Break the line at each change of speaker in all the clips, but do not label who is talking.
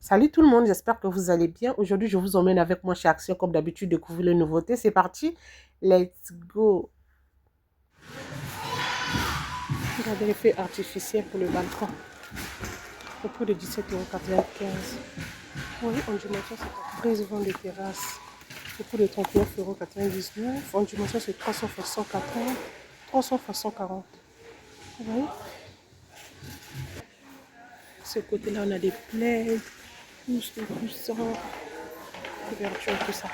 Salut tout le monde, j'espère que vous allez bien. Aujourd'hui, je vous emmène avec moi chez Action, comme d'habitude, découvrir les nouveautés. C'est parti, let's go. Regardez l'effet artificiel pour le balcon. Au prix de 17,95 €. Oui, en dimension, c'est 13 ventes de terrasse. Au prix de 39,99 €. En dimension, c'est 300 x 180, 300 x 140. Vous voyez? Ce côté-là, on a des plaids, plus de coussins, couverture, tout ça.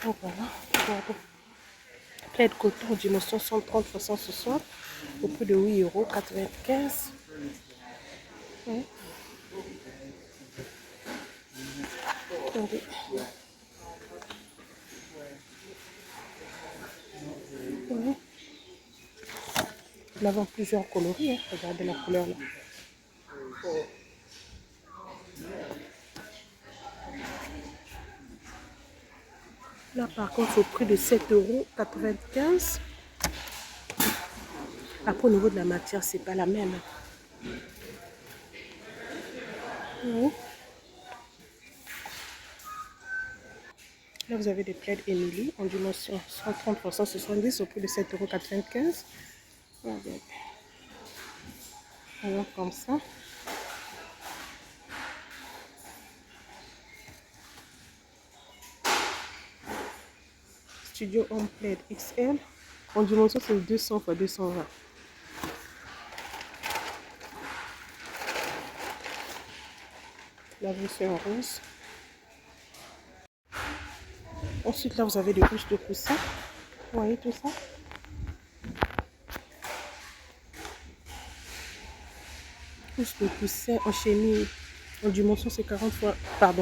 Donc voilà, regardez. Plaid coton dimension 130 x 160 au prix de 8,95 €. Ouais. Attendez. Ouais. Nous avons plusieurs coloris. Hein. Regardez la couleur là. Là par contre au prix de 7,95 €. Après au niveau de la matière, c'est pas la même. Ouais. Là vous avez des plaids Emily en dimension 130 x 170 au prix de 7,95 €. Alors comme ça. Studio Home Plaid XL en dimension c'est 200 x 220. La version en rose. Ensuite là vous avez des couches de coussin. Vous voyez tout ça? Couche de coussin en chenille en dimension c'est 45 x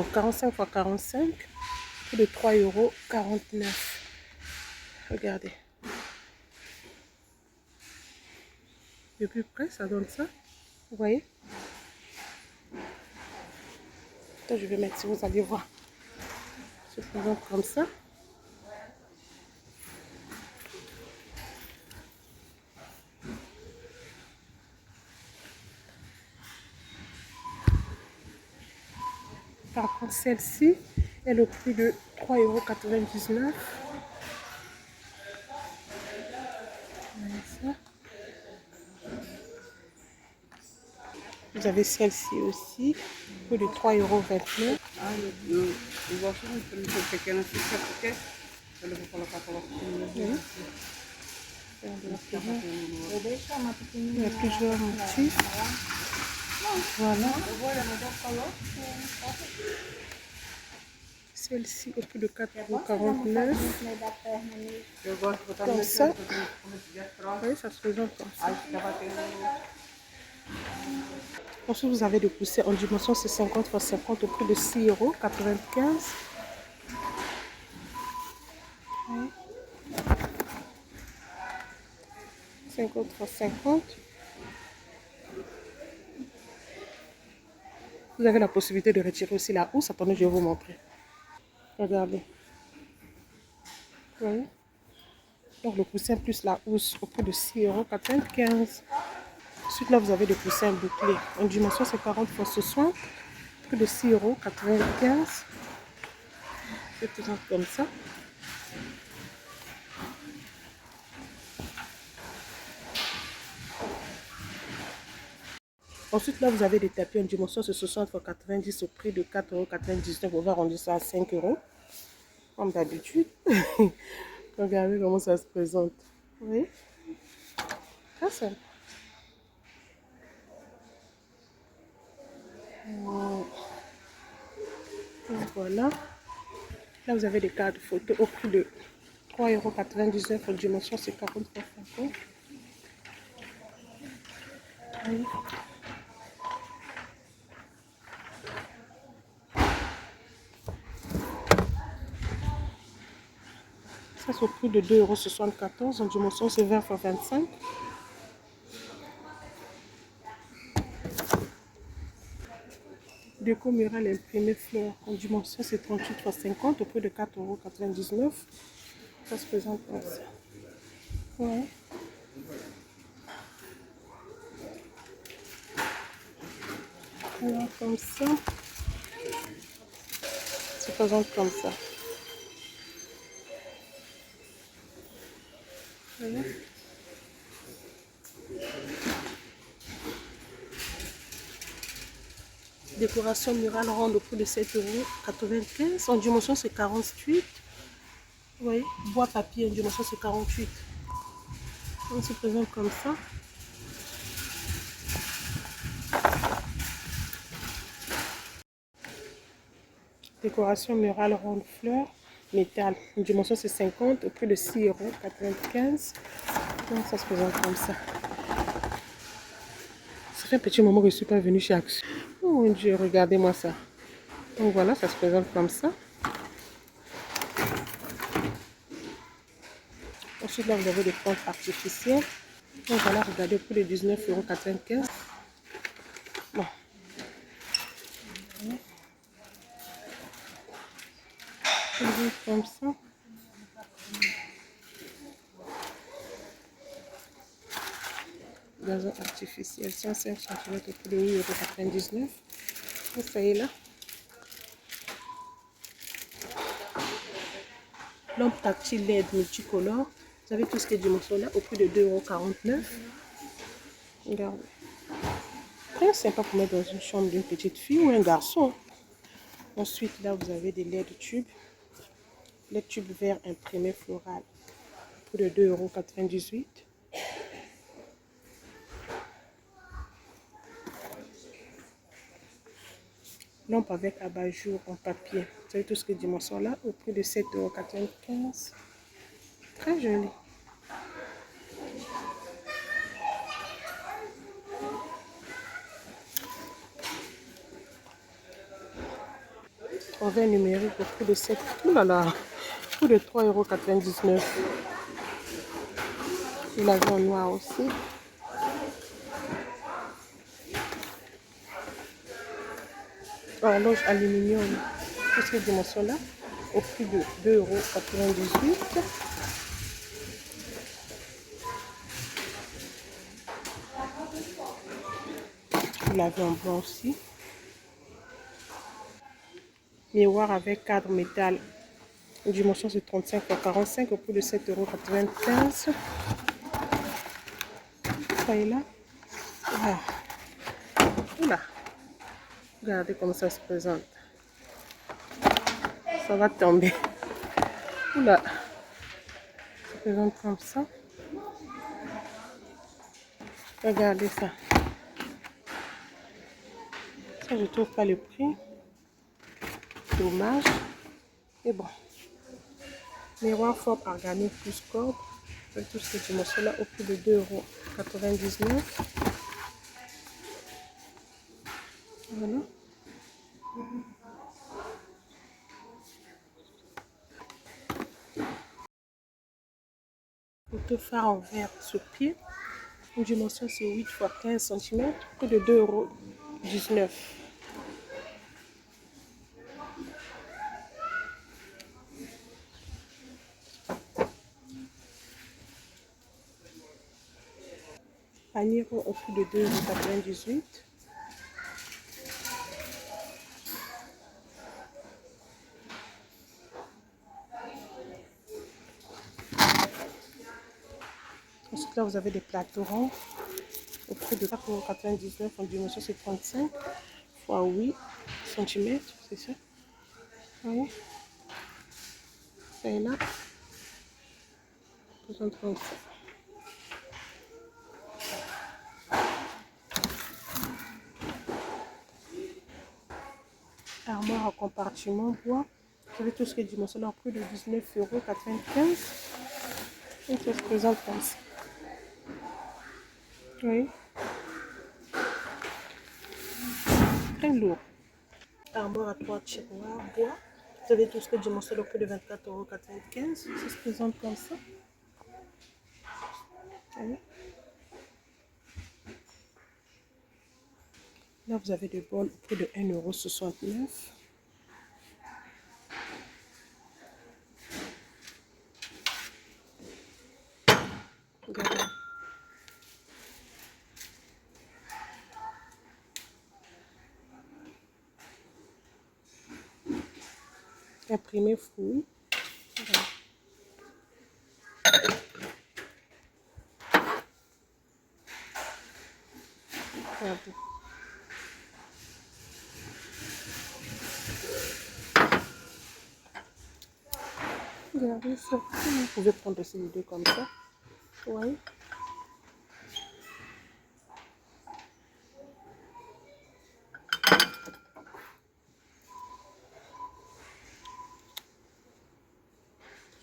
45 prix de 3,49 €. Regardez. De plus près, ça donne ça. Vous voyez? Là, je vais mettre si vous allez voir. Se présente comme ça. Par contre, celle-ci, elle est au prix de 3,99 €. Voilà ça. Vous avez celle-ci aussi, au prix de 3,29 €. Il y a plusieurs motifs. Voilà. Celle-ci au prix de 4,49 €. Comme ça. Oui, ça se présente comme ça. Ensuite, vous avez des coussins en dimension c'est 50 x 50 au prix de 6,95 €. Oui. 50 x 50. Vous avez la possibilité de retirer aussi la housse. Attendez, je vais vous montrer. Regardez. Vous voyez? Donc le coussin plus la housse au prix de 6,95 €. Ensuite là vous avez des coussins bouclés. En dimension c'est 40 x 60. Prix de 6,95 €. C'est tout comme ça. Ensuite là vous avez des tapis en dimension c'est 60 x 90 au prix de 4,99 €. On va rendre ça à 5 €. Comme d'habitude. Regardez comment ça se présente. Oui. Ça c'est. Voilà. Là, vous avez des cartes photo au prix de 3,99 € en dimension, c'est 40 x 50. Oui. Ça, c'est au prix de 2,74 € en dimension, c'est 20 x 25. Déco mural imprimé fleur en dimension, c'est 38 x 50 au prix de 4,99 €. Ça se présente comme ça. Ouais. Voilà, comme ça. Se présente comme ça. Voilà. Décoration murale ronde au prix de 7,95 €. En dimension, c'est 48. Vous voyez, bois papier, en dimension, c'est 48. On se présente comme ça. Décoration murale ronde fleur, métal. Une dimension, c'est 50 au prix de 6,95 €. Donc, ça se présente comme ça. Ça fait un petit moment que je ne suis pas venue chez Action. Oh mon Dieu, regardez-moi ça. Donc voilà, ça se présente comme ça. Ensuite, là, vous avez des plantes artificielles. Donc voilà, regardez, au prix de 19,95 €. Bon. Comme ça. Gazon artificiel, 105 cm au prix de 8,99 €. Et ça y est là. Lampe tactile LED multicolore. Vous avez tout ce qui est dimension là au prix de 2,49 €. Regardez. Très sympa pour mettre dans une chambre d'une petite fille ou un garçon. Ensuite, là, vous avez des LED tubes. LED tubes vert imprimé floral. Au prix de 2,98 €. Lampe avec abat-jour en papier. Vous avez tout ce qui est dimension là au prix de 7,95 €. Très joli. En verre numérique au prix de 7. Oh là là, au prix de 3,99 €. Il a en noir aussi. Horloge aluminium, tout ce qui est dimension là, au prix de 2,98 €. Vous l'avez en blanc aussi. Miroir avec cadre métal. Une dimension c'est 35 x 45 au prix de 7,95 €. Ça est là. Ah. Oula. Regardez comment ça se présente. Ça va tomber. Oula. Ça se présente comme ça. Regardez ça. Ça, je trouve pas le prix. Dommage. Mais bon. Miroir fort organique plus corde. Tout ce que dimension là au prix de 2,99 €. Voilà. Photo phare en verre sur pied. Une dimension c'est 8 x 15 cm. Prix de 2,19 €. Panier au prix de 2,98 €. Ensuite, là, vous avez des plateaux ronds au prix de 4,99 € en dimension, c'est 35 x 8 cm, c'est ça? Oui. Ça est là. Présente comme ça. Armoire à compartiment bois. Vous avez tout ce qui est dimension là au prix de 19,95 €. Et ça se présente comme ça. Oui. Très lourd. Armoire à 3 tiroirs bois. Vous avez tout ce qui est dimension au prix de 24,95 €. Ça se présente comme ça. Oui. Là, vous avez des bols au prix de 1,69 €. Regardez. Imprimé fouille. Voilà. Regardez. Regardez ça. Vous pouvez prendre aussi les deux comme ça. Oui.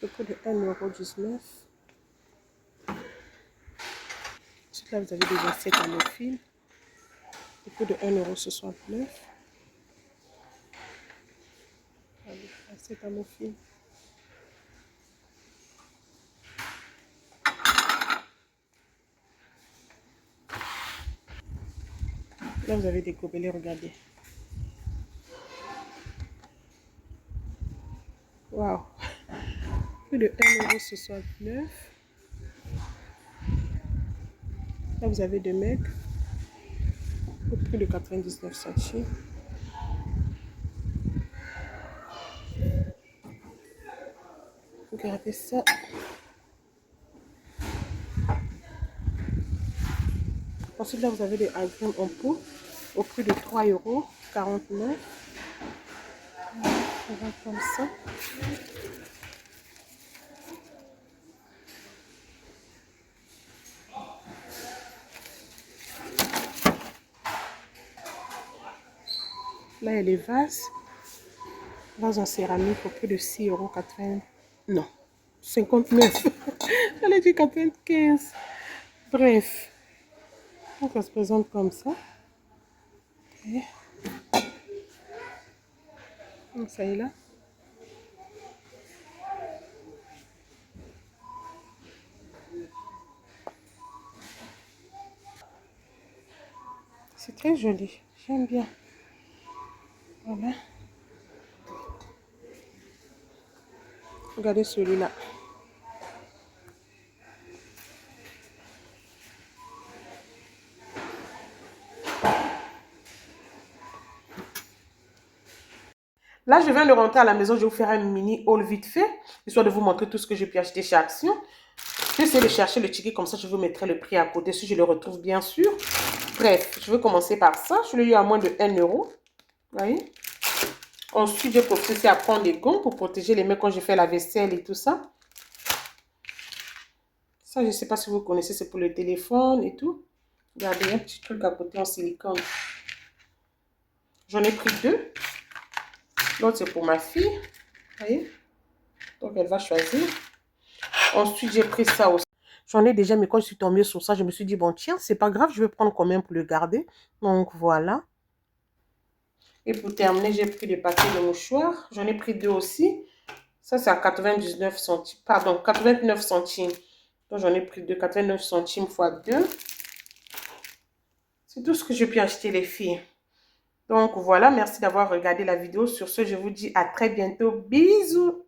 Le prix de 1,19 €. Ensuite, là, vous avez des assiettes à le fil. Le prix de 1,69 €. Allez, assiette à fil. Là, vous avez des gobelets, regardez. Waouh! Plus de 1,69 €. Là, vous avez des mecs au prix de 99 centimes. Regardez ça. Ensuite, là, vous avez des agrumes en pot au prix de 3,49 €. On va comme ça. Là, il y a les vases. Vases en céramique au prix de 6,80 €. Non, 59. J'allais dire 95. Bref. Donc, ça se présente comme ça. Et donc, ça est là. C'est très joli. J'aime bien. Voilà. Regardez celui-là. Là, je viens de rentrer à la maison. Je vais vous faire un mini haul vite fait, histoire de vous montrer tout ce que j'ai pu acheter chez Action. Je vais essayer de chercher le ticket, comme ça, je vous mettrai le prix à côté, si je le retrouve, bien sûr. Bref, je vais commencer par ça. Je l'ai eu à moins de 1 €. Vous voyez? Ensuite, j'ai profité aussi à prendre des gants pour protéger les mains quand je fais la vaisselle et tout ça. Ça, je ne sais pas si vous connaissez, c'est pour le téléphone et tout. Regardez, un petit truc à côté en silicone. J'en ai pris 2. L'autre, c'est pour ma fille. Vous voyez? Donc, elle va choisir. Ensuite, j'ai pris ça aussi. J'en ai déjà, mais quand je suis tombée sur ça, je me suis dit, bon, tiens, c'est pas grave, je vais prendre quand même pour le garder. Donc, voilà. Et pour terminer, j'ai pris des paquets de mouchoirs. J'en ai pris 2 aussi. Ça, c'est à 99 centimes. Pardon, 89 centimes. Donc, j'en ai pris 2, 89 centimes fois 2. C'est tout ce que j'ai pu acheter, les filles. Donc, voilà. Merci d'avoir regardé la vidéo. Sur ce, je vous dis à très bientôt. Bisous!